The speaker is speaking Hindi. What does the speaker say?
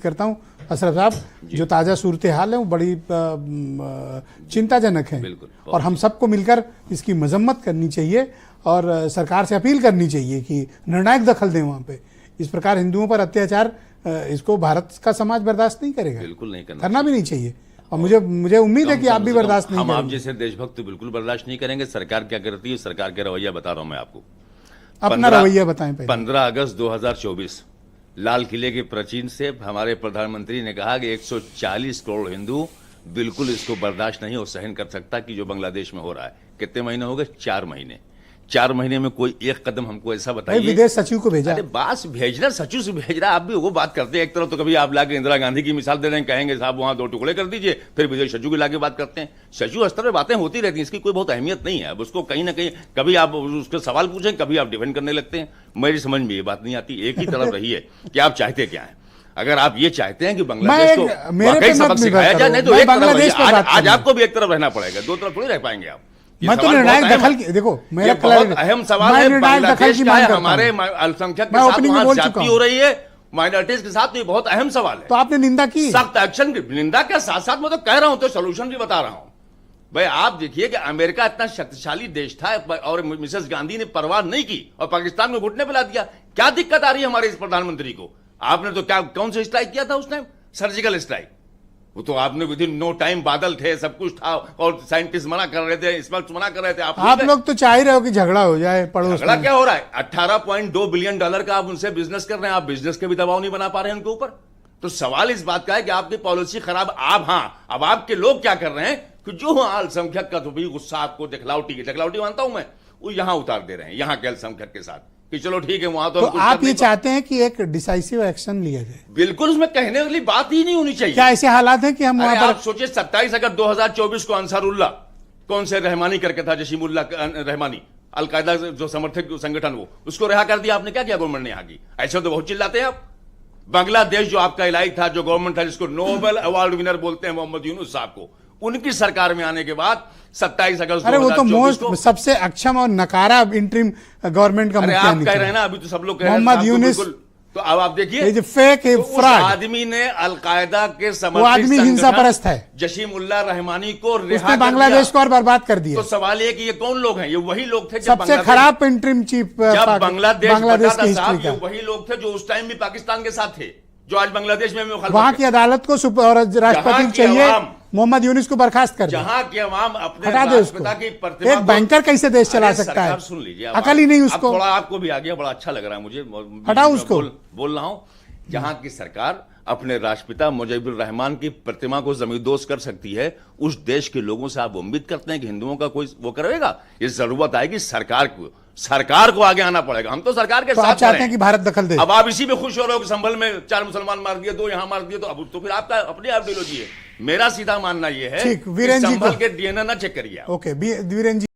करता हूं अशरफ साहब, जो ताज़ा सूरत हाल है वो बड़ी चिंताजनक है और हम सबको मिलकर इसकी मजम्मत करनी चाहिए और सरकार से अपील करनी चाहिए कि निर्णायक दखल दें वहाँ पे। इस प्रकार हिंदुओं पर अत्याचार इसको भारत का समाज बर्दाश्त नहीं करेगा, बिल्कुल नहीं करना भी नहीं चाहिए। और मुझे उम्मीद है कि आप भी बर्दाश्त नहीं करेंगे। हम आप जैसे देशभक्त बिल्कुल बर्दाश्त नहीं करेंगे। सरकार क्या करती है, सरकार का रवैया बता रहा हूं मैं आपको। अपना रवैया बताएं पहले। 15 अगस्त 2024 लाल किले के प्राचीन से हमारे प्रधानमंत्री ने कहा कि 140 करोड़ हिंदू बिल्कुल इसको बर्दाश्त नहीं और सहन कर सकता कि जो बांग्लादेश में हो रहा है। कितने महीने हो गए? 4 महीने। 4 महीने में कोई एक कदम हमको ऐसा बताइए। विदेश सचिव को भेजा। अरे बास भेजना, सचिव से भेज रहा, आप भी वो बात करते हैं। एक तरफ तो कभी आप लाके इंदिरा गांधी की मिसाल दे रहे हैं, कहेंगे साहब वहां 2 टुकड़े कर दीजिए, फिर विदेश सचिव की लाके बात करते हैं। सचिव स्तर पर बातें होती रहती हैं, इसकी कोई बहुत अहमियत नहीं है। अब उसको कहीं ना कहीं कभी आप उसके सवाल पूछें, कभी आप डिफेंड करने लगते हैं। मेरी समझ में ये बात नहीं आती। एक ही तरफ रही है कि आप चाहते क्या है। अगर आप ये चाहते हैं कि बांग्लादेश को वाकई सबक सिखाया जाए, नहीं तो एक तरफ आज आपको भी एक तरफ रहना पड़ेगा, 2 तरफ थोड़ी रह पाएंगे आप। मैं तो निर्णायक दखल की, देखो मेरा बहुत अहम सवाल है। बांग्लादेश का है, हमारे अल्पसंख्यक के साथ वहां जाति हो रही है, माइनॉरिटीज के साथ, तो ये बहुत अहम सवाल है। तो आपने निंदा की? सख्त एक्शन की निंदा के साथ साथ मैं तो कह रहा हूं, तो सोल्यूशन भी बता रहा हूं। भाई आप देखिए कि अमेरिका इतना शक्तिशाली देश था और मिसेस गांधी ने परवाह नहीं की और पाकिस्तान को घुटने पिला दिया। क्या दिक्कत आ रही है हमारे इस प्रधानमंत्री को? आपने तो क्या कौन से स्ट्राइक किया था उस टाइम? Surgical strike. वो तो आपने विद इन नो टाइम, बादल थे, सब कुछ था और साइंटिस्ट मना कर रहे थे, स्मर्ट्स मना कर रहे थे। आप लोग तो चाह ही रहे हो कि झगड़ा हो जाए पड़ोस। झगड़ा क्या हो रहा है? $18.2 बिलियन का आप उनसे बिजनेस कर रहे हैं। आप बिजनेस के भी दबाव नहीं बना पा रहे हैं उनके ऊपर। तो सवाल इस बात का है कि आपकी पॉलिसी खराब। आप अब आपके लोग क्या कर रहे हैं कि जो अल्पसंख्यक का तो भी गुस्सा आपको दिखलावटी मानता हूं मैं, वो यहां उतार दे रहे हैं, यहां के अल्पसंख्यक के साथ कि चलो ठीक है वहां तो आप ये चाहते हैं कि एक डिसाइसिव एक्शन लिया जाए। बिल्कुल, उसमें कहने वाली बात ही नहीं होनी चाहिए। क्या ऐसे हालात हैं कि हम वहां पर? आप सोचिए 27 अगस्त 2024 को अंसारुल्लाह, कौन से रहमानी करके था, जशीमुल्लाह रहमानी, अलकायदा जो समर्थक संगठन, वो उसको रिहा कर दिया। आपने क्या किया गवर्नमेंट ने यहाँ की? ऐसे तो बहुत चिल्लाते हैं आप। बांग्लादेश जो आपका इलाही था, जो गवर्नमेंट था, जिसको नोबेल अवार्ड विनर बोलते हैं मोहम्मद यूनुस साहब को, उनकी सरकार में आने के बाद 27 अगस्त, अरे वो तो मोस्ट सबसे अक्षम और नकारा इंटरिम गवर्नमेंट का मुखिया आप कह रहे हैं ना, अभी तो सब लोग कह रहे हैं मोहम्मद यूनुस। तो अब आप देखिए फेक है, फ्रॉड आदमी ने अलकायदा के समर्थक, वो आदमी हिंसा परस्त है, जशीमुल्लाह रहमानी को रिहा उसने बांग्लादेश को और बर्बाद कर दिया। तो सवाल ये कि ये कौन लोग हैं? ये वही लोग थे सबसे खराब इंटरिम चीफ जब बांग्लादेश की साहब, हिस्ट्री ये वही लोग थे जो उस टाइम भी पाकिस्तान के साथ थे, जो आज बांग्लादेश में वहां की अदालत को और राष्ट्रपति चाहिए मोहम्मद यूनुस को बर्खास्त कर, जहां की अवाम अपने हटा दे उसको। एक बैंकर कैसे देश चला सकता है? सुन लीजिए, अकल ही नहीं उसको। थोड़ा आपको भी आ गया, बड़ा अच्छा लग रहा है मुझे, हटाओ उसको। बोल रहा हूं, जहां की सरकार अपने राष्ट्रपिता मुजीबुर रहमान की प्रतिमा को जमींदोज कर सकती है, उस देश के लोगों से आप उम्मीद करते हैं कि हिंदुओं का कोई वो करेगा? ये जरूरत आएगी सरकार को आगे आना पड़ेगा। हम तो सरकार के साथ चाहते हैं कि भारत दखल दे। अब आप इसी में खुश हो रहे हो कि संभल में 4 मुसलमान मार दिए, 2 यहां मार दिए, तो अब तो फिर आपका अपनी आइडियोलॉजी है। मेरा सीधा मानना यह है कि संभल के डीएनए ना चेक करिए। ओके वीरेन जी।